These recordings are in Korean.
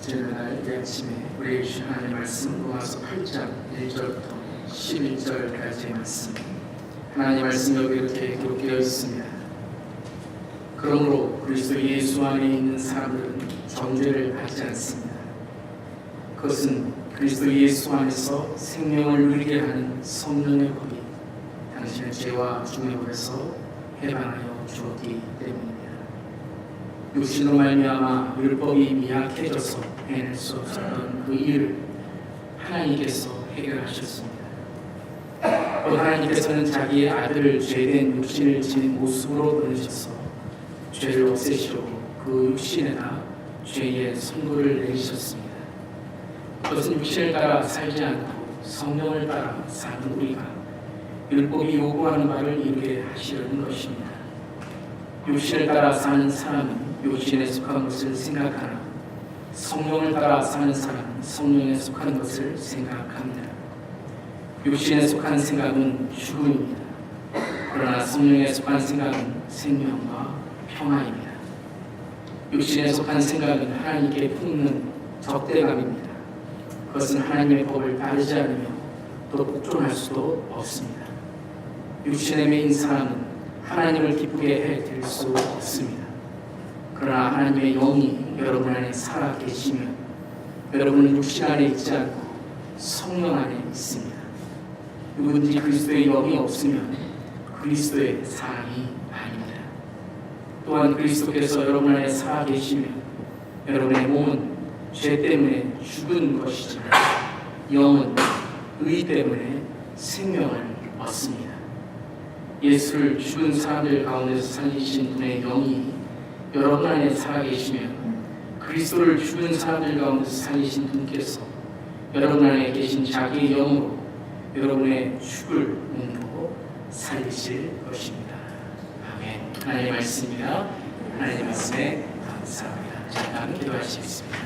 주일날 이 아침에 우리에게 주신 하나님의 말씀 로마서 8장 1절부터 11절까지의 말씀, 하나님의 말씀 여기 이렇게 기록되어 있습니다. 그러므로 그리스도 예수 안에 있는 사람들은 정죄를 받지 않습니다. 그것은 그리스도 예수 안에서 생명을 누리게 하는 성령의 법이 당신의 죄와 죽음의 법에서 해방하여 주었기 때문입니다. 육신으로 말미암아 율법이 미약해져서 해낼 수 없었던 그 일을 하나님께서 해결하셨습니다. 또 하나님께서는 자기의 아들을 죄된 육신을 지닌 모습으로 보내셔서 죄를 없애시려고 그 육신에다 죄의 선고를 내리셨습니다. 그것은 육신을 따라 살지 않고 성령을 따라 사는 우리가 율법이 요구하는 바를 이루게 하시려는 것입니다. 육신을 따라 사는 사람은 육신에 속한 것을 생각하나 성령을 따라 사는 사람은 성령에 속한 것을 생각합니다. 육신에 속한 생각은 죽음입니다. 그러나 성령에 속한 생각은 생명과 평화입니다. 육신에 속한 생각은 하나님께 품는 적대감입니다. 그것은 하나님의 법을 따르지 않으며 또 복종할 수도 없습니다. 육신에 매인 사람은 하나님을 기쁘게 해드릴 수 없습니다. 그러나 하나님의 영이 여러분 안에 살아 계시면 여러분은 육신 안에 있지 않고 성령 안에 있습니다. 누구든지 그리스도의 영이 없으면 그리스도의 사람이 아닙니다. 또한 그리스도께서 여러분 안에 살아 계시면 여러분의 몸은 죄 때문에 죽은 것이지만 영은 의 때문에 생명을 얻습니다. 예수를 죽은 사람들 가운데서 살리신 분의 영이 여러분 안에 살아계시면 그리스도를 죽은 사람들 가운데서 살리신 분께서 여러분 안에 계신 자기의 영으로 여러분의 죽을 몸으로 살리실 것입니다. 아멘. 하나님의 말씀입니다. 하나님의 말씀에 감사합니다. 잠깐 기도하시겠습니다.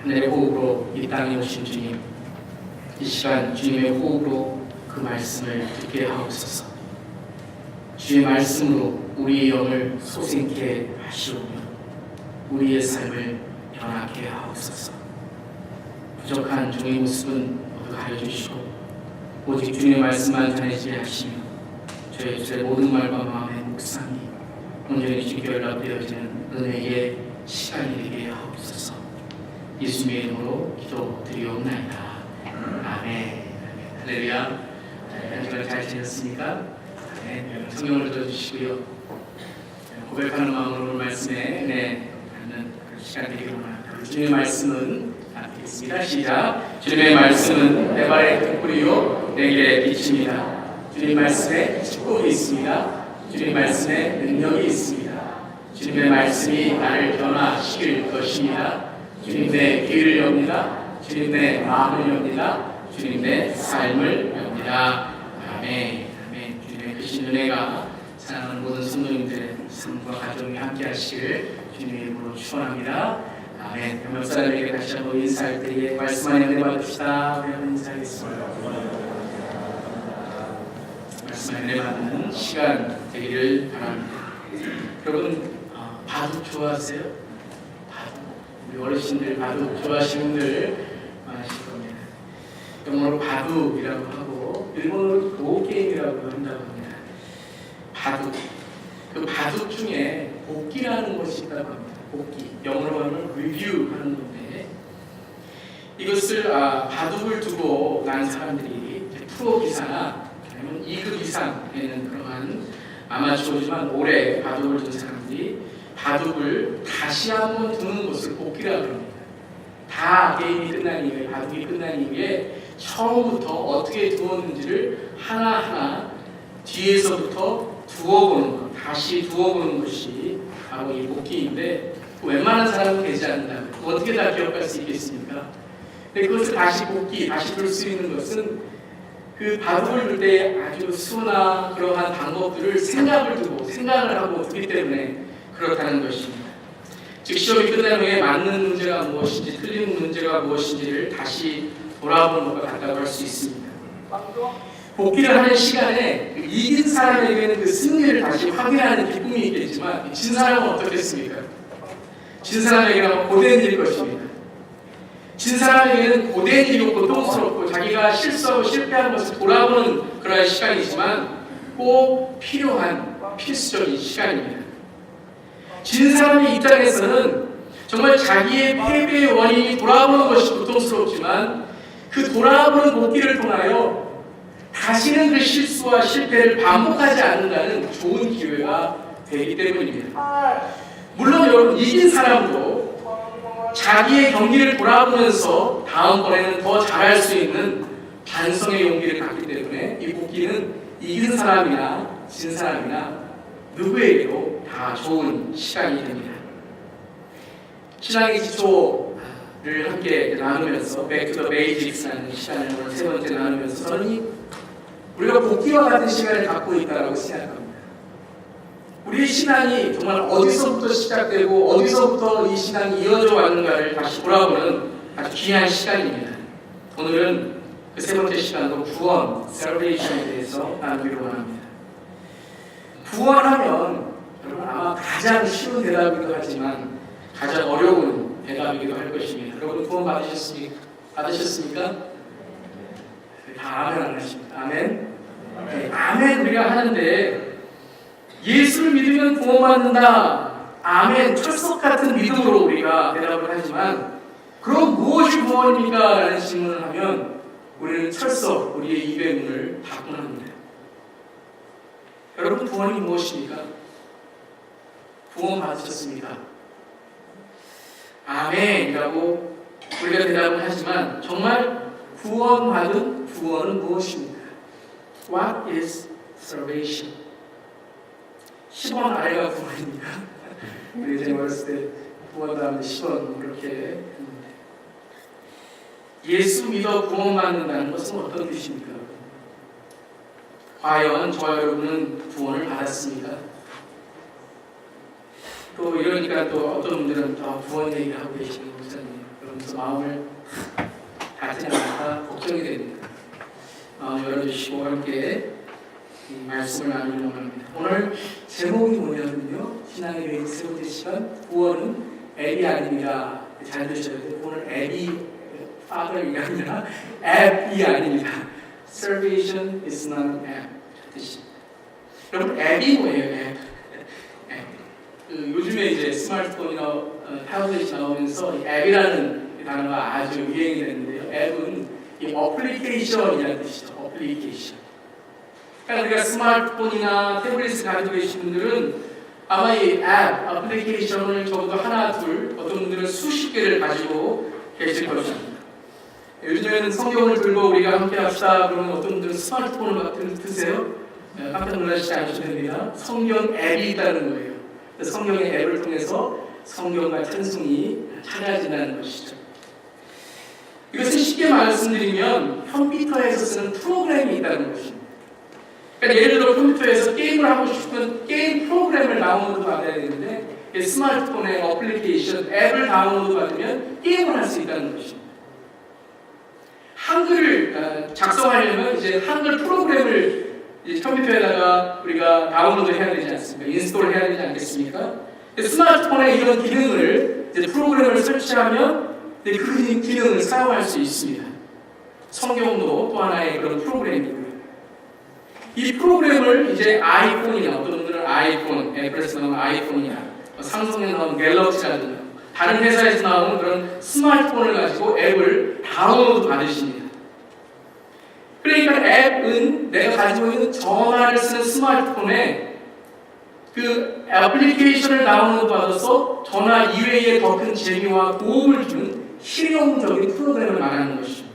하늘의 호흡으로 이 땅에 오신 주님, 이 시간 주님의 호흡으로 그 말씀을 듣게 하옵소서. 주의 말씀으로 우리의 영을 소생케 하시오며 우리의 삶을 변하게 하옵소서. 부족한 종의 모습은 모두 가려주시고 오직 주님의 말씀만 전해지게 하시며 저희 주의 모든 말과 마음의 묵상이 온전히 주께 연락되어지는 은혜의 시간이 되게 하옵소서. 예수님의 이름으로 기도드리옵나이다. 아멘. 할렐루야. 한 주간 잘 지냈습니까? 성령을 져주시고요. 고백하는 마음으로 말씀에 하는 시간 되기를 원합니다. 주님의 말씀은 되겠습니다. 시작. 주님의 말씀은 내 발의 등불이요 내 길의 빛입니다. 주님 말씀에 축복이 있습니다. 주님 말씀에 능력이 있습니다. 주님의 말씀이 나를 변화시킬 것입니다. 주님 내 귀를 엽니다. 주님 내 마음을 엽니다. 주님 내 삶을 엽니다. 아멘. 주님의 크신 은혜가 사랑하는 모든 성도님들의 삶과 가정이 함께 하시길 주님의 이름으로 축원합니다. 아멘. 목사님에게 다시 한번 인사할 때에 말씀 안에 은혜 받읍시다. 우리 한번 인사하겠습니다. 말씀 안에 은혜 받는 시간 되기를 바랍니다. 여러분 바둑 좋아하세요? 바둑. 우리 어르신들 바둑 좋아하시는 분들 많으실 겁니다. 영어로 바둑이라고 하고 일본어로 도게임이라고 한다고 합니다. 바둑. 그 바둑 중에 복기라는 것이 있다고 합니다. 복기. 영어로 하면 리뷰하는 건데 이것을 바둑을 두고 난 사람들이 프로 기사나 아니면 2급 이상에는 그러한 아마추어지만 오래 바둑을 둔 사람들이 바둑을 다시 한번 두는 것을 복기라고 합니다. 다 게임이 끝난 이후에 바둑이 끝난 이후에 처음부터 어떻게 두었는지를 하나하나 뒤에서부터 두어보는 것, 다시 두어보는 것이 바로 이 복기인데 웬만한 사람은 되지 않는다. 어떻게 다 기억할 수 있겠습니까? 근데 그것을 다시 복기, 다시 둘 수 있는 것은 그 바둑을 둘 때 아주 수나 그러한 방법들을 생각을 하고 두기 때문에 그렇다는 것입니다. 즉 시험이 끝난 후에 맞는 문제가 무엇인지 틀린 문제가 무엇인지를 다시 돌아보는 것과 같다고 할 수 있습니다. 복기를 하는 시간에 이긴 사람에게는 그 승리를 다시 확인하는 기쁨이 있겠지만 진 사람은 어떻겠습니까? 진 사람에게는 고된 일일 것입니다. 진 사람에게는 고된 일이고 고통스럽고 자기가 실수하고 실패한 것을 돌아보는 그러한 시간이지만 꼭 필요한 필수적인 시간입니다. 진 사람의 입장에서는 정말 자기의 패배의 원인이 돌아보는 것이 고통스럽지만 그 돌아보는 목기를 통하여 다시는 그 실수와 실패를 반복하지 않는다는 좋은 기회가 되기 때문입니다. 물론 여러분, 이긴 사람도 자기의 경기를 돌아보면서 다음번에는 더 잘할 수 있는 반성의 용기를 갖기 때문에 이 복기는 이긴 사람이나 진 사람이나 누구에게도 다 좋은 시간이 됩니다. 신앙의 기초를 함께 나누면서 Back to the Basics라는 시간을 오늘 세 번째 나누면서 저는 우리가 복기와 같은 시간을 갖고 있다고 생각합니다. 우리의 신앙이 정말 어디서부터 시작되고 어디서부터 이 신앙이 이어져 왔는가를 다시 돌아보는 아주 귀한 시간입니다. 오늘은 그 세 번째 시간으로 구원, Salvation에 대해서 나누기로 원합니다. 구원하면 여러분 아마 가장 쉬운 대답이기도 하지만 가장 어려운 대답이기도 할 것입니다. 여러분 구원 받으셨습니까? 다 아멘 안 하십니까? 아멘? 네, 아멘 우리가 하는데 예수를 믿으면 구원받는다. 아멘. 철석 같은 믿음으로 우리가 대답을 하지만 그럼 무엇이 구원입니까? 라는 질문을 하면 우리는 철석, 우리의 입의 문을 닫곤 합니다. 여러분 구원이 무엇입니까? 구원 받으셨습니다. 아멘이라고 우리가 대답을 하지만 정말 구원받은 구원은 무엇입니까? What is salvation? 10원 아래가 구원입니다. 우리 제가 어렸을 때 구원 다음에 10원 그렇게 했는데 예수 믿어 구원받는다는 것은 어떤 뜻입니까? 과연 저와 여러분은 구원을 받았습니까? 또 이러니까 또 어떤 분들은 더 구원 얘기를 하고 계시는 목사님 그러면서 마음을 다지 않을까 걱정이 됩니다. 마음 열어주시고 함께 이 말씀을 나누려고 합니다. 오늘 제목이 뭐냐면요, 신앙의 베이스 세 번째 시간, 구원은 앱이 아닙니다. 잘 들으셔야 돼요. 오늘 앱이 father이가 아니라 앱이 아닙니다. Salvation is not an app. 뜻입니다. 여러분 앱이 뭐예요? 앱. 요즘에 이제 스마트폰이나 타블렛이 나오면서 앱이라는 단어가 아주 유행이 됐는데요. 앱은 이 어플리케이션이라는 뜻이죠. 어플리케이션. 그러니까 우리가 스마트폰이나 태블릿을 가지고 계신 분들은 아마 이 앱, 어플리케이션을 적어도 하나, 둘, 어떤 분들은 수십 개를 가지고 계실 것입니다. 요즘에는 성경을 들고 우리가 함께 합시다 그러면 어떤 분들은 스마트폰을 드세요? 깜짝 놀라시지 않으셔도 됩니다. 성경 앱이 있다는 거예요. 성경의 앱을 통해서 성경과 찬송이 찾아진다는 것이죠. 이것을 쉽게 말씀드리면 컴퓨터에서 쓰는 프로그램이 있다는 것입니다. 그러니까 예를 들어 컴퓨터에서 게임을 하고 싶으면 게임 프로그램을 다운로드 받아야 되는데 스마트폰의 어플리케이션 앱을 다운로드 받으면 게임을 할 수 있다는 것입니다. 한글을 작성하려면 이제 한글 프로그램을 이제 컴퓨터에다가 우리가 다운로드 해야 되지 않습니까? 인스톨 해야 되지 않겠습니까? 스마트폰에 이런 기능을 이제 프로그램을 설치하면 그 기능을 사용할 수 있습니다. 성경도 또 하나의 그런 프로그램이고요. 이 프로그램을 이제 아이폰이나 어떤 분들은 아이폰, 애플에서 나오는 아이폰이나 삼성에 나오는 갤럭시라든가 다른 회사에서 나오는 그런 스마트폰을 가지고 앱을 다운로드 받으십니다. 그러니까 앱은 내가 가지고 있는 전화를 쓰는 스마트폰에 그 애플리케이션을 다운로드 받아서 전화 이외에 더 큰 재미와 도움을 주는 실용적인 프로그램을 말하는 것입니다.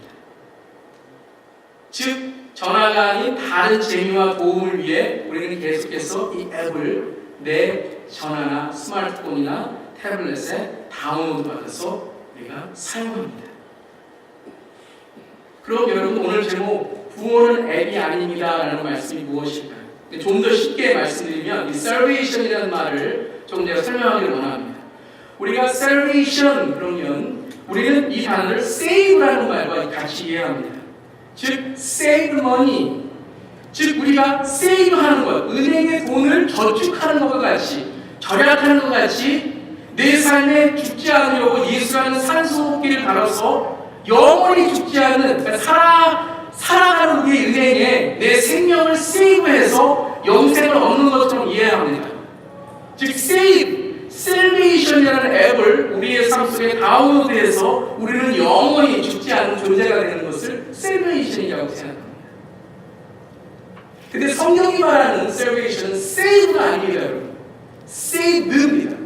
즉 전화가 아닌 다른 재미와 도움을 위해 우리는 계속해서 이 앱을 내 전화나 스마트폰이나 태블릿에 다운로드 받아서 우리가 사용합니다. 그럼 여러분 오늘 제목 구원은 앱이 아닙니다 라는 말씀이 무엇일까요? 좀 더 쉽게 말씀드리면 이 salvation이라는 말을 조금 제가 설명하기를 원합니다. 우리가 salvation 그러면 우리는 이 단어를 save라는 말과 같이 이해합니다. 즉 save money, 즉 우리가 save하는 것, 은행에 돈을 저축하는 것과 같이 절약하는 것 같이 내 삶에 죽지 않으려고 예수라는 산소호흡기를 달아서 영원히 죽지 않는, 그러니까 살아가는 우리의 은행에 내 생명을 세이브해서 영생을 얻는 것처럼 이해해야 합니다. 즉 셀베이션이라는 앱을 우리의 삶 속에 다운로드해서 우리는 영원히 죽지 않는 존재가 되는 것을 셀베이션이라고 생각합니다. 근데 성경이 말하는 셀베이션은 세이브가 아닙니다, 여러분. 세이브입니다.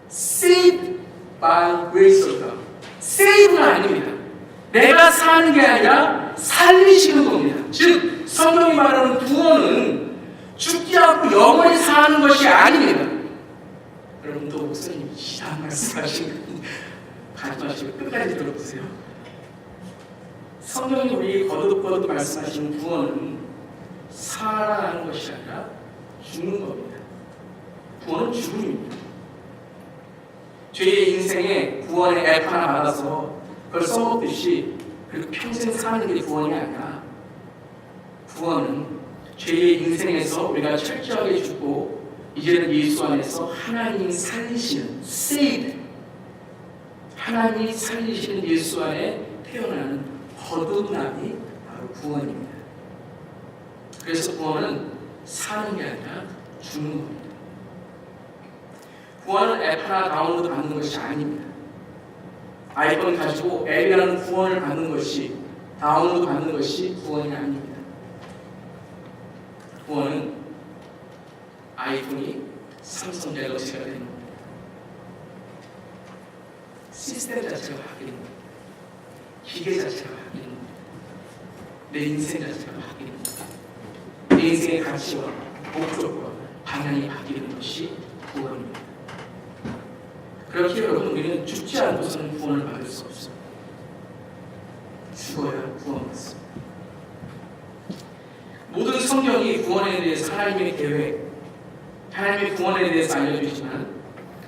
Saved by grace of God. Save가 아닙니다. 내가 사는 게 아니라 살리시는 겁니다. 즉 성경이 말하는 구원은 죽지 않고 영원히 사는 것이 아닙니다. 여러분 또 목사님 이상한 말씀하시는 가지 마시고 끝까지 들어보세요. 성경이 우리 거듭 말씀하시는 구원은 살아나는 것이 아니라 죽는 겁니다. 구원은 죽음입니다. 죄의 인생에 구원의 앱 하나 받아서 그걸 써먹듯이 그리고 평생 사는 게 구원이 아니라, 구원은 죄의 인생에서 우리가 철저하게 죽고 이제는 예수 안에서 하나님이 살리시는 saved, 하나님이 살리시는 예수 안에 태어나는 거듭남이 바로 구원입니다. 그래서 구원은 사는 게 아니라 죽는 겁니다. 구원은 앱 하나 다운로드 받는 것이 아닙니다. 아이폰 가지고 앱이라는 구원을 받는 것이, 다운로드 받는 것이 구원이 아닙니다. 구원은 아이폰이 삼성 갤럭시가 되는 겁니다. 시스템 자체가 바뀌는 겁니다. 기계 자체가 바뀌는 겁니다. 내 인생 자체가 바뀌는 겁니다. 내 인생의 가치와 목적과 방향이 바뀌는 것이 구원입니다. 그렇게 여러분, 우리는 죽지 않고서는 구원을 받을 수 없습니다. 죽어야 구원받습니다. 모든 성경이 구원에 대해서 하나님의 계획, 하나님의 구원에 대해서 알려주시지만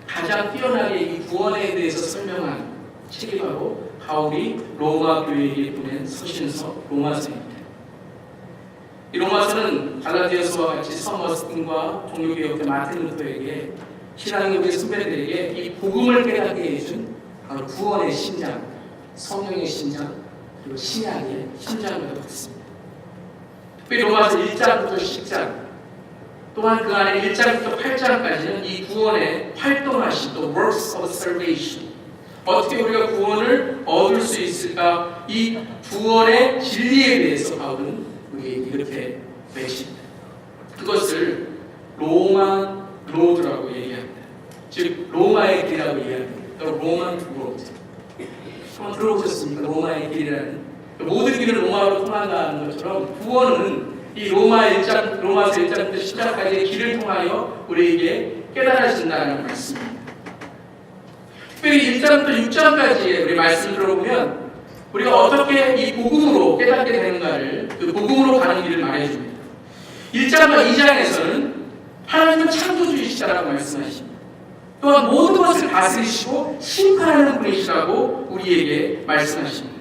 가장 뛰어나게 이 구원에 대해서 설명한 책이 바로 바울이 로마 교회에게 보낸 서신서 로마서입니다. 이 로마서는 갈라디아서와 같이 성 어스틴과 종교개혁자 마틴 루터에게, 신앙의 우리 선배들에게 이 복음을 깨닫게 해준 바로 구원의 신장, 성령의 신장, 그리고 신약의 신장으로 받습니다. 특별히 로마서 1장부터 10장, 또한 그 안에 1장부터 8장까지는 이 구원의 활동하신 또 works of salvation, 어떻게 우리가 구원을 얻을 수 있을까, 이 구원의 진리에 대해서 바울은 우리에게 이렇게 외칩니다. 그것을 로마 로드라고 얘기합니다. 즉 로마의 길이라고 얘기합니다. 로만 로드. 한번 들어보셨습니까? 로마의 길이라는, 모든 길은 로마로 통한다는 것처럼 구원은 이 로마서 1장부터 10장까지의 길을 통하여 우리에게 깨달아진다는 말씀입니다. 특별히 1장부터 6장까지의 우리 말씀을 들어보면 우리가 어떻게 이 복음으로 깨닫게 되는가를, 그 복음으로 가는 길을 말해줍니다. 1장과 2장에서는 하나님은 창조주이시다라고 말씀하십니다. 또한 모든 것을 다스리시고 심판하는 분이시라고 우리에게 말씀하십니다.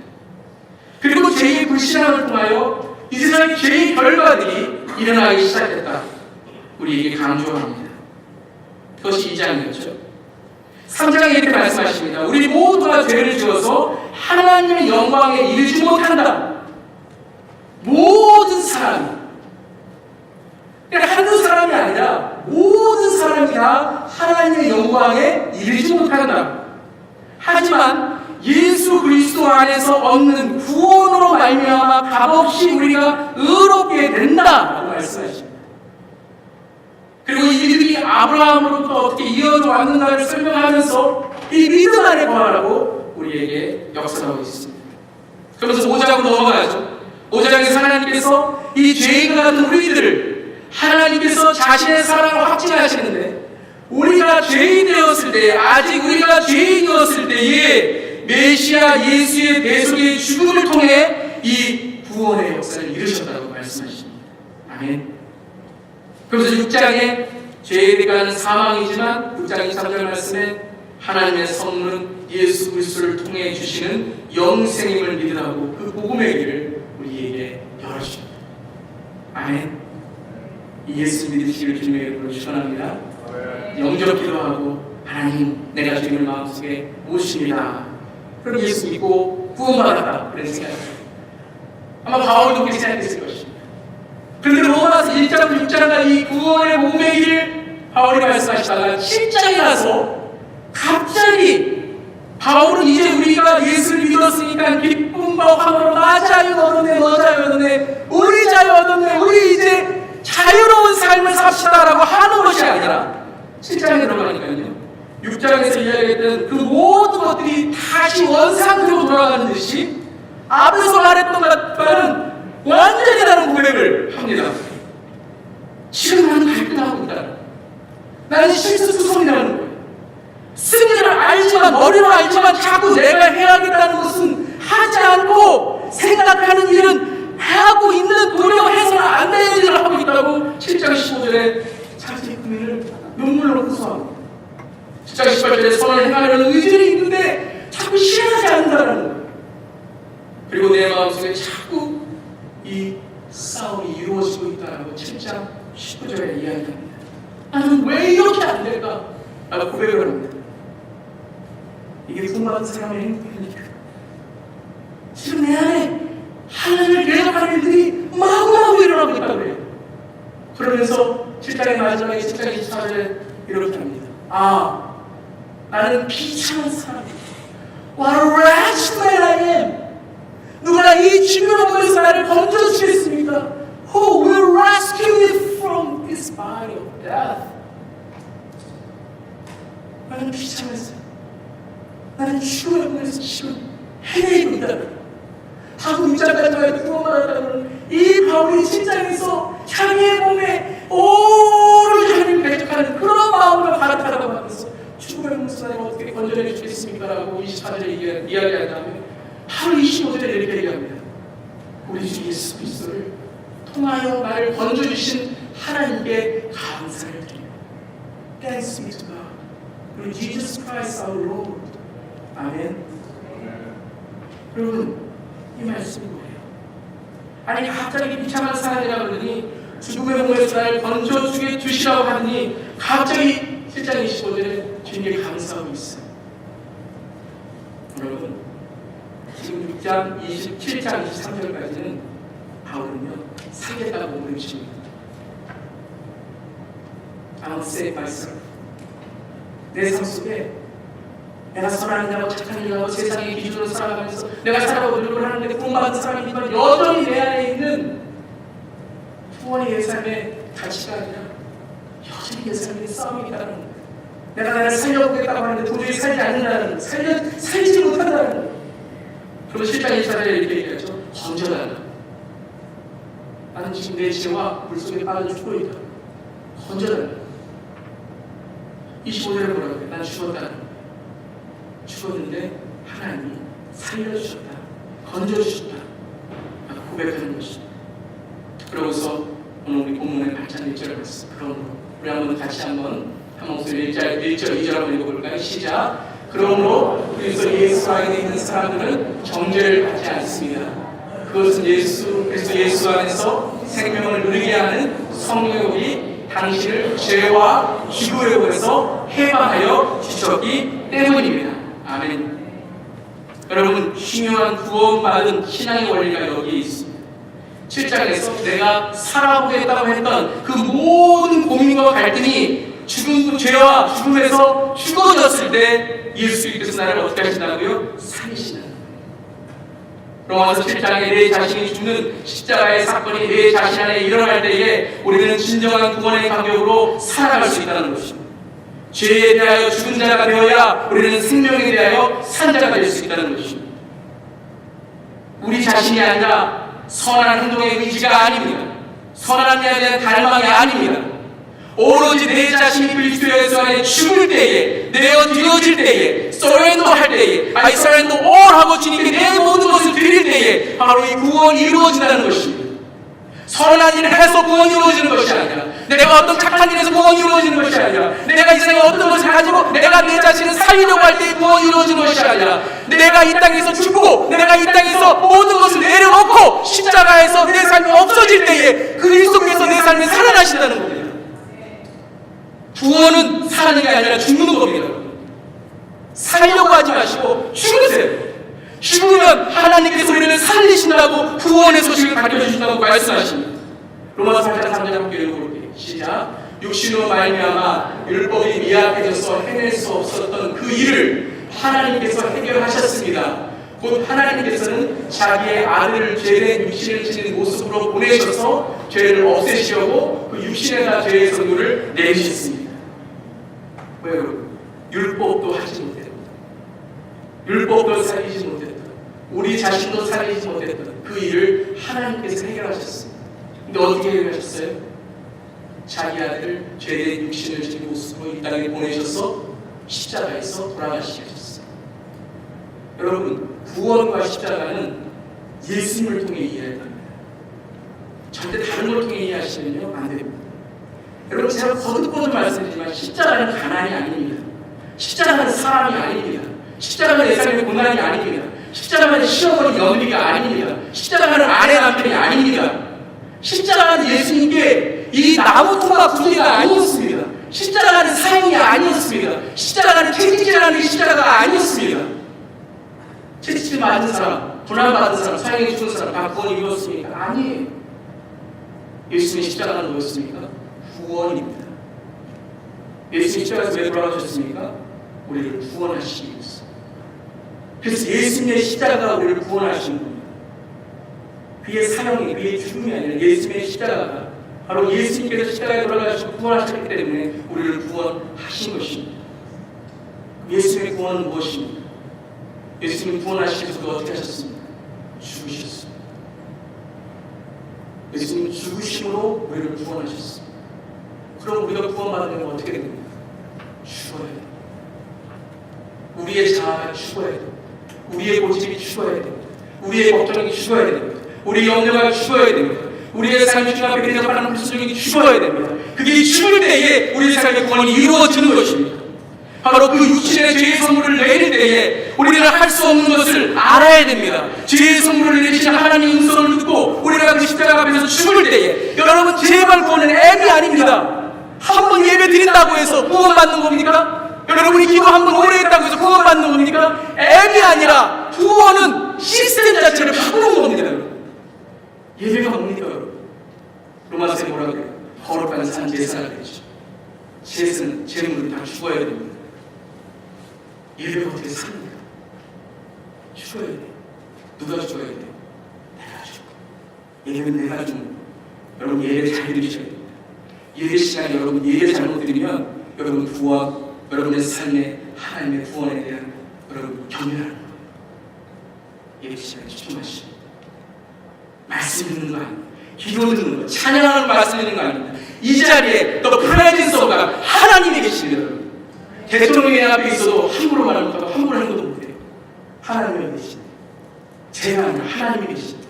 그리고 죄의 불신앙을 통하여 이 세상에 죄의 결과들이 일어나기 시작했다, 우리에게 강조합니다. 그것이 2장이었죠. 3장에 이렇게 말씀하십니다. 우리 모두가 죄를 지어서 하나님의 영광에 이르지 못한다. 모든 사람이, 그러니까 한두 사람이 아니라 모든 사람이 다 하나님의 영광에 이르지 못한다. 하지만 예수 그리스도 안에서 얻는 구원으로 말미암아 값없이 우리가 의롭게 된다라고 말씀하십니다. 그리고 이 믿음이 아브라함으로부터 어떻게 이어져 왔는가를 설명하면서 이 믿음 안에 거하라고 우리에게 역설하고 있습니다. 그러면서 5장으로 넘어가죠. 5장에서 하나님께서 이 죄인과 같은 우리들을 하나님께서 자신의 사랑을 확증하시는데, 우리가 죄인 되었을 때, 아직 우리가 죄인이었을 때에 메시아 예수의 대속의 죽음을 통해 이 구원의 역사를 이루셨다고 말씀하십니다. 아멘. 그래서 6장에 죄에 대한 사망이지만 6장 23절 말씀에 하나님의 선물은 예수 그리스도를 통해 주시는 영생임을 믿으라고 그 복음의 길을 우리에게 열어주십니다. 아멘. 예수 믿으시기를 주님의 이름으로 축원합니다. 영접 기도하고 하나님, 내가 주님을 마음속에 모십니다. 그럼 예수 믿고 구원받았다, 그런 생각이 아마 바울도 그렇게 생각했을 것입니다. 그런데 로마서 1장 6장과 이 구원의 몸의 길 바울이 말씀하시다가 7장에 가서 갑자기 바울은 이제 우리가 예수를 믿었으니까 기쁨과 환호로 나 자유 얻었네, 너 자유 얻었네, 우리 자유 얻었네, 우리 이제 자유로운 삶을 삽시다라고 하는 것이 아니라 7장에 들어가니까요, 6장에서 이야기했던 그 모든 것들이 다시 원상태로 돌아가는 듯이 앞에서 말했던 것과는 완전히 다른 고백을 합니다. 지금 나는 발끈하고 있다. 나는 실수투성이라는 거예요. 승리를 알지만, 머리로 알지만 자꾸 내가 해야겠다는 것은 하지 않고 생각하는 일은 하고 있는, 노력해서는 안 되는 일을 하고 있다고 7장 15절에 자기 고민을 눈물로 호소합니다. 7장 18절에 선을 행하려는 의지는 있는데 자꾸 실행하지 않는다는 거예요. 그리고 내 마음속에 자꾸 이 싸움이 이루어지고 있다라고 7장 19절에 이야기합니다. 나는 왜 이렇게 안 될까? 라고 고백을 합니다. 이게 구원받은 사람의 행복입니까? 지금 내 안에 하나님을 대적하는 일들이 마구마구 일어나고 있다고 해요. 그러면서 7장의 마지막에 7장 24절에 이렇게 합니다. 아, 나는 비참한 사람이다. What a wretched man I am. 누가 이 중요한 곳에서 나를 건져주시겠습니까? Who will rescue me from this body of death? 나는 비참했어요. 나는 죽음의 문에서 지금 헤매고 있다. 하고 6장까지 와서 구원받았다는 이 바울이 7장에서 자기의 몸에 오로지 하나님을 대적하는 그런 마음과 가득하다고 하면서 죽음의 문에서 나를 어떻게 건져내 주겠습니까? 라고 24절에 이야기한 다음에 바로 25절에 이렇게 얘기합니다. 우리 주 예수 그리스도를 통하여 나를 건져주신 하나님께 감사를 드립니다. Thanks be to God. 우리 Jesus Christ our Lord. 아멘. 여러분, 이 말씀이 뭐예요? 아니 갑자기 비참한 사람이라 그러더니 죽음의 몸에서 나를 건져주시라고 하더니 갑자기 7장 25절에 주님께 감사하고 있어요. 여러분, 지금 6장 27장 23절까지는 바울은요 살겠다고 몸을 주십니다. I'm saved by myself. 내 삶 속에 내가 선한 일하고 착한 일하고 세상의 기준으로 살아가면서 내가 살아가고 노력을 하는데 구원받은 사람이지만 여전히 내 안에 있는 구원의 내 삶의 가치가 아니라 여전히 내 삶의 싸움이 있다는 거예요. 내가 나를 살려보겠다고 하는데 도저히 살지 않는다는 거예요. 살지 못한다는 거예요. 그럼 7장 24절에 이렇게 얘기하죠. 건져달라. 나는 지금 내 죄와 물속에 빠져 죽고 있다. 건져달라. 25절에 뭐라고 해요? 난 죽었다는 죽었는데 하나님이 살려주셨다, 건져주셨다 고백하는 것입니다. 그러고서 오늘 우리 본문의 8장 1절을 봤습니다. 그러므로 우리 한번 같이 한번 한 목소리 1절 2절 한번 읽어볼까요? 시작. 그러므로 그리스도 예수 안에 있는 사람들은 정죄를 받지 않습니다. 그것은 그리스도 예수 안에서 생명을 누리게 하는 성령의 법이 당신을 죄와 기부의 법에서 해방하여 주셨기 때문입니다. 아멘. 여러분, 중요한 구원받은 신앙의 원리가 여기에 있습니다. 7장에서 내가 살아보겠다고 했던 그 모든 고민과 갈등이 죄와 죽음에서 죽어졌을 때 예수님께서 나를 어떻게 하신다고요? 살리시는 거예요. 로마서 7장에 내 자신이 죽는 십자가의 사건이 내 자신 안에 일어날 때에 우리는 진정한 구원의 간격으로 살아갈 수 있다는 것입니다. 죄에 대하여 죽은 자가 되어야 우리는 생명에 대하여 산 자가 될 수 있다는 것입니다. 우리 자신이 아니라 선한 행동의 의지가 아닙니다. 선한 일에 대한 갈망이 아닙니다. 오로지 내 자신이 그리스도 예수 안에 죽을 때에, 내어드려질 때에, surrender 할 때에, I surrender all 하고 주님께 내 모든 것을 드릴 때에 바로 이 구원이 이루어진다는 것입니다. 선한 일을 해서 구원이 이루어지는 것이 아니라, 내가 어떤 착한 일에서 구원이 이루어지는 것이 아니라, 내가 이 세상에 어떤 것을 가지고 내가 내 자신을 살리려고 할 때 구원이 이루어지는 것이 아니라, 내가 이 땅에서 죽고 내가 이 땅에서 모든 것을 내려놓고 십자가에서 내 삶이 없어질 때에 그리스도께서 내 삶에 살아나신다는 겁니다. 구원은 사는 게 아니라 죽는 겁니다. 살려고 하지 마시고 죽으세요. 죽으면 하나님께서 우리를 살리신다고 구원의 소식을 가르쳐주신다고 말씀하십니다. 로마서 8장 3절 함께 읽어볼게요. 시작. 육신으로 말미암아 율법이 미약해져서 해낼 수 없었던 그 일을 하나님께서 해결하셨습니다. 곧 하나님께서는 자기의 아들을 죄된 육신을 지닌 모습으로 보내셔서 죄를 없애시려고 그 육신에다 죄의 선고를 내리셨습니다. 왜요? 율법도 하지 못했다. 율법도 살리지 못했다. 우리 자신도 살리지 못했던 그 일을 하나님께서 해결하셨습니다. 근데 어떻게 해결하셨어요? 자기 아들을 죄된 육신을 지닌 모습으로 이 땅에 보내셔서 십자가에서 돌아가시게 하셨어요. 여러분, 구원과 십자가는 예수님을 통해 이해해야 합니다. 절대 다른 걸 통해 이해하시면요 안 됩니다. 여러분, 제가 거듭거듭 말씀드리지만 십자가는 가난이 아닙니다. 십자가는 사람이 아닙니다. 십자가는 내 삶의 고난이 아닙니다. 십자가는 시어머니 며느리가 아닙니다. 십자가는 아내 남편이 아닙니다. 십자가는 예수님께 이 나무 토막 구제가 아니었습니다. 십자가는 사형이 아니었습니다. 십자가는 채찍질하는 게 십자가가 아니었습니다. 채찍질 맞은 사람, 고난받은 사람, 사형에 죽은 사람 다 구원이 이루었습니까? 아니에요. 예수님의 십자가는 뭐였습니까? 구원입니다. 예수님 십자가에서 왜 돌아가셨습니까? 우리를 구원하시기 위해서. 그래서 예수님의 십자가가 우리를 구원하신 겁니다. 그의 사형이, 그의 죽음이 아니라 예수님의 십자가가 바로 예수님께서 십자가에 돌아가시고 구원하셨기 때문에 우리를 구원하신 것입니다. 예수님의 구원은 무엇입니까? 예수님 구원하시면서도 어떻게 하셨습니까? 죽으셨습니다. 예수님 죽으심으로 우리를 구원하셨습니다. 그럼 우리가 구원받으면 어떻게 됩니까? 죽어야 됩니다. 우리의 자아가 죽어야 됩니다. 우리의 고집이 죽어야 됩니다. 우리의 걱정이 죽어야 됩니다. 우리의 염려가 죽어야 됩니다. 우리의 삶이 주 앞에 대접하는 불순종이 죽어야 됩니다. 그게 죽을 때에 우리의 삶의 구원이 이루어지는 것입니다. 바로 그 육신의 죄의 선물을 내릴 때에 우리는 할 수 없는 것을 알아야 됩니다. 죄의 선물을 내리시는 하나님의 음성을 듣고 우리가 그 십자가 앞에서 죽을 때에 여러분, 제발 구원은 앱이 아닙니다. 한 번 예배 드린다고 해서 구원받는 겁니까? 여러분이 기도 한 번 오래 했다고 해서 구원받는 겁니까? 앱이 아니라 구원은 시스템 자체를 바꾸는 겁니다. 예배가 뭡니까, 여러분? 로마서에 뭐라고 해요? 거룩한 산 제사가 되죠. 제사는 제물은 다 죽어야 됩니다. 예배가 어떻게 삽니까? 죽어야 돼요. 누가 죽어야 돼요? 내가 죽어. 예배는 내가 죽는 거예요. 여러분, 예배 잘 드리셔야 됩니다. 예배 시간에 여러분 예배 잘못 드리면 여러분 구원, 여러분의 삶에 하나님의 구원에 대한 여러분 경외하는 거예요. 예배 시간에 집중하시고 말씀 듣는 거 아닙니다. 기도 듣는 거, 찬양하는 말씀 듣는 거 아닙니다. 이 자리에 The Presence of God, 하나님이 계십니다. 여러분. 대통령이 앞에 있어도 함부로 말을 못하고 함부로 하는 것도 못해요. 하나님이 계십니다. 제가 아니라 하나님이 계십니다.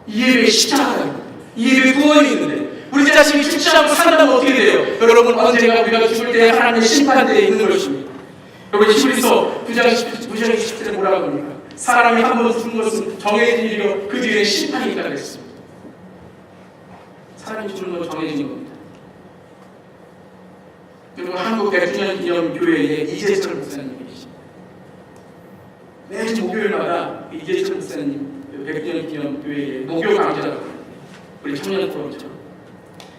이 예배에 십자가가 있고 이 예배에 구원이 있는데 우리 자신이 죽지 않고 산다면 어떻게 돼요? 여러분, 언젠가 우리가 죽을 때 하나님의 심판대에 있는 것입니다. 여러분, 히브리서 9장 20절에 뭐라고 합니까? 사람이 한 번 죽은 것은 정해진 일이요 그 뒤에 심판이 있다고 했습니다. 사람이 죽는 건 정해진 겁니다. 그리고 한국 100주년 기념 교회에 이재철 목사님이 계십니다. 매주 목요일마다 이재철 목사님 100주년 기념 교회에 목요 강좌라고 우리 청년 프로그램처럼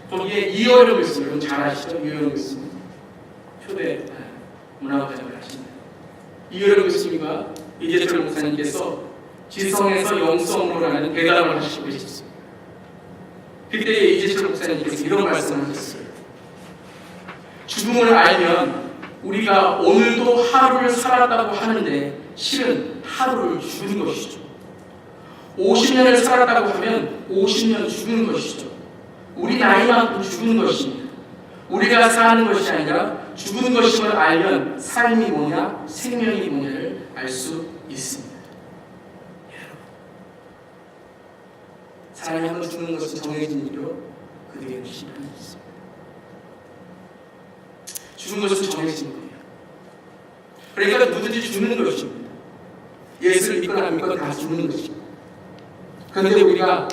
거기에 이어를 교수님, 여러분 잘 아시죠? 이어를 교수님 초대 문화과정을 하십니다. 이어를 교수님과 이재철 목사님께서 지성에서 영성으로라는 대담을 하시고 계셨습니다. 그때 이재철 목사님께서 이런 말씀을 하셨어요. 죽음을 알면 우리가 오늘도 하루를 살았다고 하는데 실은 하루를 죽은 것이죠. 50년을 살았다고 하면 50년 죽은 것이죠. 우리 나이만큼 죽은 것입니다. 우리가 사는 것이 아니라 죽은 것임을 알면 삶이 뭐냐, 생명이 뭐냐를 알 수 있습니다. 여러분, 사람이 한번 죽는 것은 정해진 일이요 그 뒤에는 심판이 있습니다. 죽은 것은 정해진 거예요. 그러니까 누구든지 죽는 것입니다. 예수를 믿거나 안 믿거나 다 죽는 것입니다. 그런데 우리가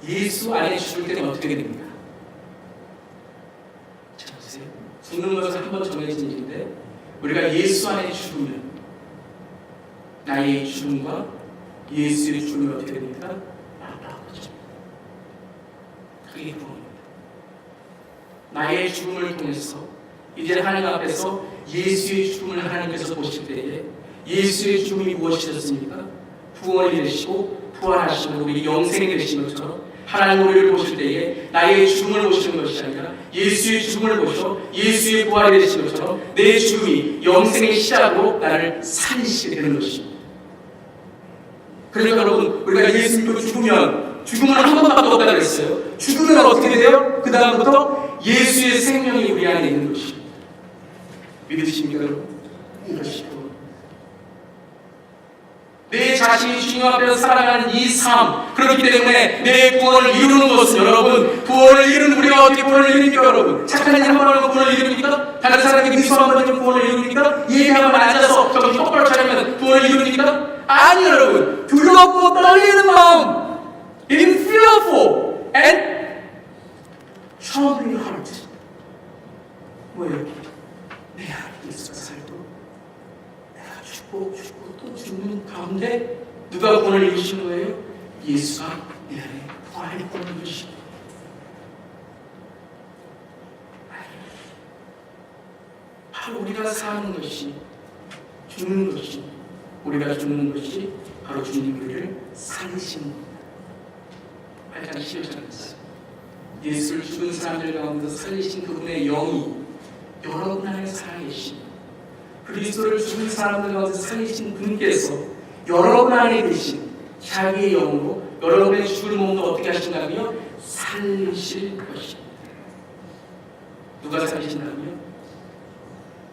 예수 안에 죽을 때는 어떻게 됩니까? 자, 보세요. 죽는 것은 한 번 정해진 일인데 우리가 예수 안에 죽으면 나의 죽음과 예수의 죽음이 어떻게 됩니까? 맞닿아져. 그게 구원입니다. 나의 죽음을 통해서 이제 하나님 앞에서 예수의 죽음을 하나님께서 보실 때에 예수의 죽음이 무엇이었습니까? 구원이 되시고 부활하시고 우리 영생이 되신 것처럼 하나님 우리를 보실 때에 나의 죽음을 보시는 것이 아니라 예수의 죽음을 보셔 예수의 부활이 되신 것처럼 내 죽음이 영생의 시작으로 나를 살리시게 되는 것입니다. 그러니까 여러분, 우리가 예수 믿고 죽으면 죽음은 한 번밖에 없다고 그랬어요. 죽으면 어떻게 돼요? 그 다음부터 예수의 생명이 우리 안에 있는 것입니다. 믿으십니까 여러분? 이것이고 내 자신이 주님 앞에서 살아가는 이 삶, 그렇기 때문에 내 구원을 이루는 것은 여러분, 구원을 이루는 우리가 어떻게 구원을 이룹니까 여러분? 착한 일 한 번 하면 구원을 이룹니까? 다른 사람에게 미소 한 번 하면 구원을 이룹니까? 예배하면 앉아서 정신 똑바로 차리면 구원을 이룹니까? 아니요 여러분, 두렵고 떨리는 마음, in fearful and trembling heart. 뭐예요? 내 안에 예수가 살고 내가 죽고 또 죽는 가운데 누가 구원을 이루시는 거예요? 예수가 내 안에 부활했다는 것입니다. 바로 우리가 사는 것이 죽는 것이 우리가 죽는 것이 바로 주님이 우리를 살리시는 겁니다. 8장 11절에서 예수를 죽은 사람들 가운데서 살리신 그분의 영이 여러분 안에 살아계십니다. 그리스도를 죽은 사람들 가운데서 살리신 분께서 여러분 안에 계신 자기의 영으로 여러분의 죽을 몸도 어떻게 하신다고요? 살리실 것입니다. 누가 살리신다고요?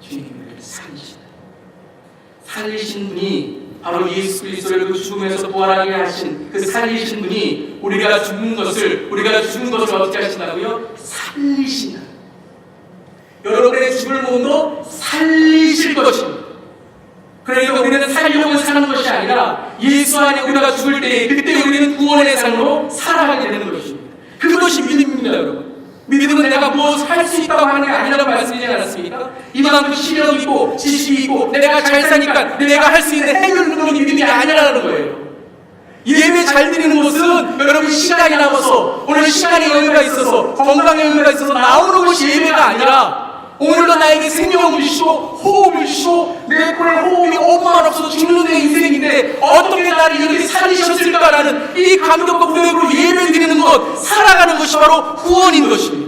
주님을 살리신다. 살리신 분이 바로 예수 그리스도를 그 죽음에서 부활하게 하신 그 살리신 분이 우리가 죽은 것을 어떻게 하신다고요? 살리신다. 여러분의 죽을 몸도 살리실 것입니다. 그러니까 우리는 살려고 사는 것이 아니라 예수 안에 우리가 죽을 때 그때 우리는 구원의 삶으로 살아가게 되는 것입니다. 그것이 믿음입니다 여러분. 믿음은 내가 무엇을 할 수 있다고 하는 게 아니라고 말씀드리지 않았습니까? 이만큼 실력이 있고 지식이 있고 내가 잘 사니까 내가 할 수 있는 해결 능력이 믿음이 아니라는 거예요. 예배 잘 드리는 것은 여러분 시간이 남아서 오늘 시간에 여유가 있어서 건강에 여유가 있어서 나오는 것이 예배가 아니라 오늘도 나에게 생명을 주시고 호흡을 주시고 내 코에 호흡이 5분만 없어도 죽는 내 인생인데 어떻게 나를 이렇게 살리셨을까라는 이 감격과 고백으로 예배 드리는 것, 살아가는 것이 바로 구원인 것입니다.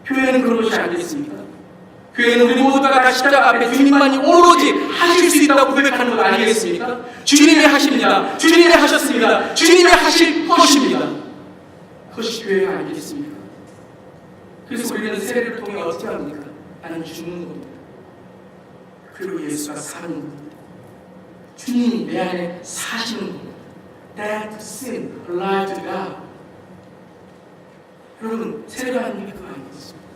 교회는 그런 것이 아니겠습니까? 교회는 우리 모두가 다 십자가 앞에 주님만이 오로지 하실 수 있다고 고백하는 것 아니겠습니까? 주님이 하십니다. 주님이 하셨습니다. 주님이 하실 것입니다. 그것이 교회가 아니겠습니까? 그래서 우리는 세례를 통해 어떻게 합니까? 나는 죽는 겁니다. 그리고 예수가 사는 겁니다. 주님이 내 안에 사시는 겁니다. Dead to sin, alive to God. 여러분, 세례가 하는 게 그거 아니겠습니까?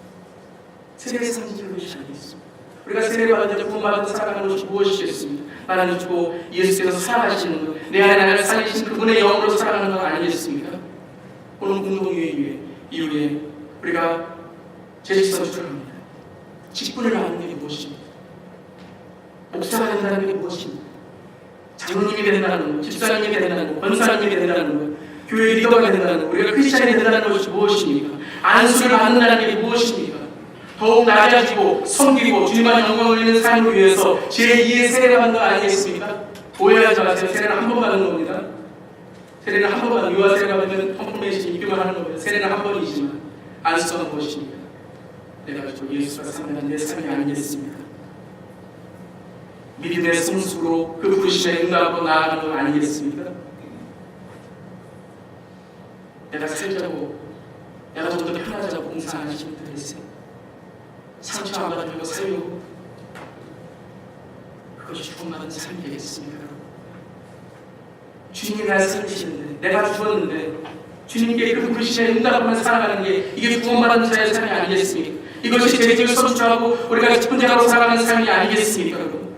세례의 상징이 그것이 아니겠습니까? 우리가 세례 받은 구원받은 살아가는 것이 무엇이겠습니까? 나는 죽고 예수께서 살아가시는 것, 내 안에 나를 살리신 그분의 영으로 살아가는 것 아니겠습니까? 오늘 공동회의 이후에 우리가 제식선출을 합니다. 직분을 받는 게 무엇입니까? 목사가 된다는 게 무엇입니까? 장로님이 된다는 것, 집사님이 된다는 것, 권사님이 된다는 것, 교회 리더가 된다는 것, 우리가 크리스찬이 된다는 것이 무엇입니까? 안수를 받는다는 게 무엇입니까? 더욱 낮아지고 섬기고 주님만 영광을 올리는 삶을 위해서 제2의 세례를 받는 거 아니겠습니까? 오해하지 마세요. 세례는 한 번 받는 겁니다. 세례는 한 번 받는, 유아 세례가 받는 컨퍼메이션 입교만 하는 겁니다. 세례는 한 번이지만 안수는 무엇입니까? 내가 저 예수가 사는 내 삶이 아니겠습니까? 믿음의 성숙으로 그 부르심에 응답하고 나아가는 건 아니겠습니까? 내가 살자고, 내가 좀 더 편하자고 봉사하시는 분들 계세요. 상처 안 받으려고 살려고, 그것이 죽음받은 삶이 되겠습니까? 주님이 나를 살리시는데, 내가 죽었는데 주님께 그 부르심에 응답하면서 살아가는 게 이게 구원받은 자의 삶이 아니겠습니까? 이것이 죄직을 선출하고 우리가 기쁜 자로 살아가는 삶이 아니겠습니까? 여러분?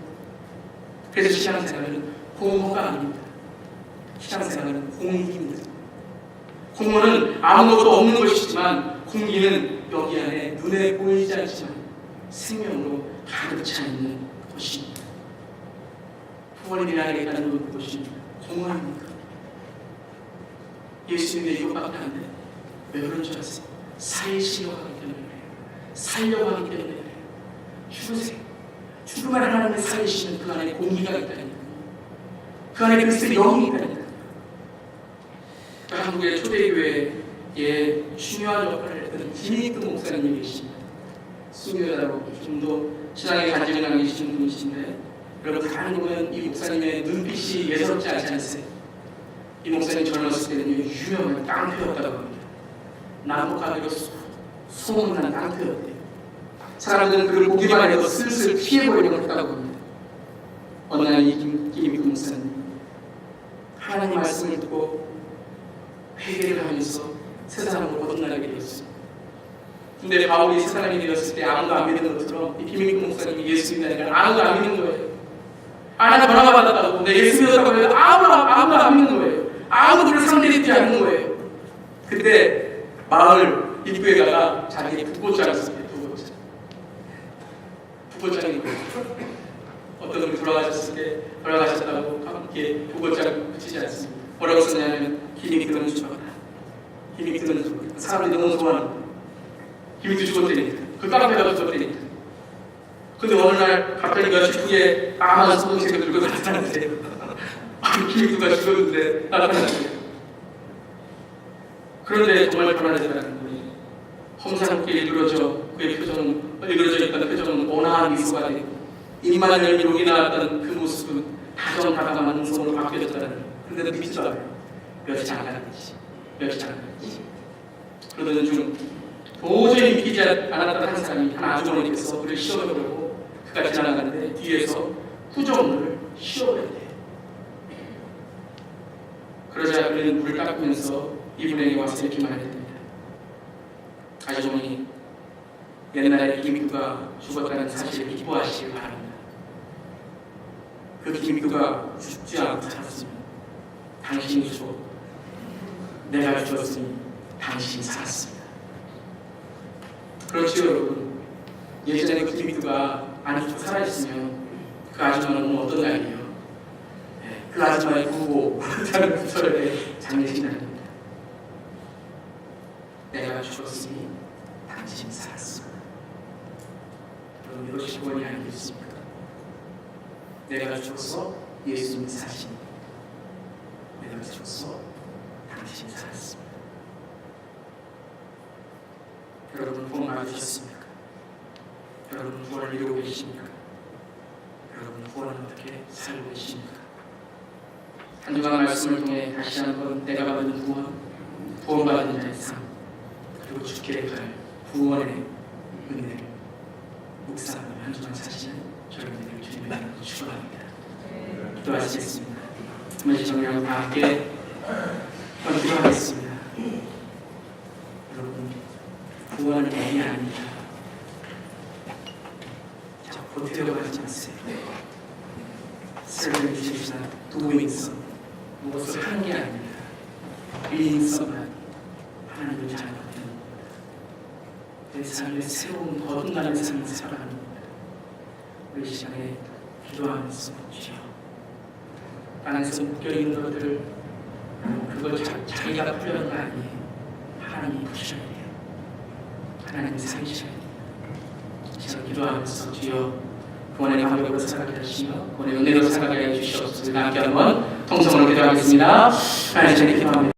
그래서 신앙생활은 공허가 아닙니다. 신앙생활은 공기입니다. 공허는 아무것도 없는 것이지만 공기는 여기 안에 눈에 보이지 않지만 생명으로 가득 차 있는 곳입니다. 부활이 일어나겠다는 곳이 공허합니까? 예수님의 이것밖에 안 돼. 왜 그런 줄 아세요? 살리시려고 하기 때문에 그래요. 살려고 하기 때문에 그래요. 죽으세요. 죽으면 하나님을 살리시는 그 안에 공기가 있다니까. 그 안에 그리스도의 영이 있다니까. 한국의 초대교회에 중요한 역할을 했던 김익근 목사님이 계십니다. 순교자라고 좀 더 신앙의 간증을 남기시는 분이신데, 여러분 가만히 보면 이 목사님의 눈빛이 예사롭지 않지 않으세요? 이 목사님 젊었을 때는 유명한 깡패였다고 합니다. 나무가지고 소문난 깡패였대요. 사람들은 그를 보기만 해도 슬슬 피해보려고 했다고 합니다. 어느 날 이 김익근 목사님 하나님 말씀을 듣고 회개를 하면서 세상으로 거듭나게 되었습니다. 근데 바울이 세상이 되었을 때 아무도 안 믿는 것처럼 이 김익근 목사님이 예수 믿다니까 아무도 안 믿는 거예요. 나 변화 받았다고, 내 예수 믿었다고 해도 아무도 안 믿는 거예요. 아무도 그를 상대해주지 않는 거예요. 그때 마을 입구에다가 자기 북고장을 썼대요. 북고장이 거예요. 어떤 분이 돌아가셨다고 함께 북고장 붙이지 않습니다. 뭐라고 썼냐면 김익근은 죽었다. 김익근은 죽었다. 사람들이 너무 좋아하는 거예요. 김익근 죽었다니까. 그 깡패가 죽었다니까. 근데 어느 날 갑자기 며칠 후에 까만 소동색을 들고 나타났는데 김익근가 죽었는데 나타났어요. 그런데 정말 불안하지라는 거예요. 험상궂게 일그러져 있던 표정은 온화한 미소가 되고 입만 열면 욕이 나왔던 그 모습은 다정다감한 음성으로 바뀌어졌다는 거예요. 그런데도 믿지 않아요. 몇이 장난이지. 그러던 중 도저히 믿기지 않았던 한 사람이 한 아주머니께서 그를 씌워보려고 그가 지나가는데 뒤에서 구정물을 씌워버렸대요. 그러자 그는 물을 닦으면서 이분에게 와서 이렇게 말했답니다. 아주머니, 옛날에 김익두가 죽었다는 사실을 기뻐하시길 바랍니다. 그 김익두가 죽지 않고 살았으면 당신이 죽었고 내가 죽었으니 당신이 살았습니다. 그렇죠 여러분. 예전에 그 김익두가 안 죽고 살아있으면 그 아줌마는 어떤 날이에요? 그 아줌마의 부고라는 구절에 장례식날입니다. 내가 죽었으니 당신이 살았습니다. 여러분 이것이 구원이 아니겠습니까? 내가 죽어서 예수님이 사시니 내가 죽어서 당신이 살았습니다. 여러분 구원 받으셨습니까? 여러분 구원을 이루고 계십니까? 여러분 구원은 어떻게 살고 계십니까? 한 주간 말씀을 통해 다시 한번 내가 받은 구원받은 자의 삶, 그리고 죽게 갈 구원의 은혜를 묵상하며 한 주간 사시는 여러분들을 주님의 이름으로 축원합니다. 기도하시겠습니다. 한번 정리하고 다 함께 기도하겠습니다. 여러분 구원은 애이 아닙니다. 자, 보태려고 하지 마세요. 설명해 주십시다. 도움인성 무엇을 하는 게 아닙니다. 위인성만 하나님을 잘 받는 내 삶의 새로운 거듭나는 삶을 살아가는 겁니다. 우리 시간에 기도하면서 주여 땅에서 묶여있는 것들을 그걸 자기가 풀려는 거 아니에요. 하나님이 푸셔야 돼요. 하나님이 살리셔야 돼요. 시간 기도하면서 주여 구원의 방법으로 살아가게 하시며 구원의 은혜로 살아가게 해주시옵소서. 함께 한번 통성으로 기도하겠습니다. 하나님, 기도합니다.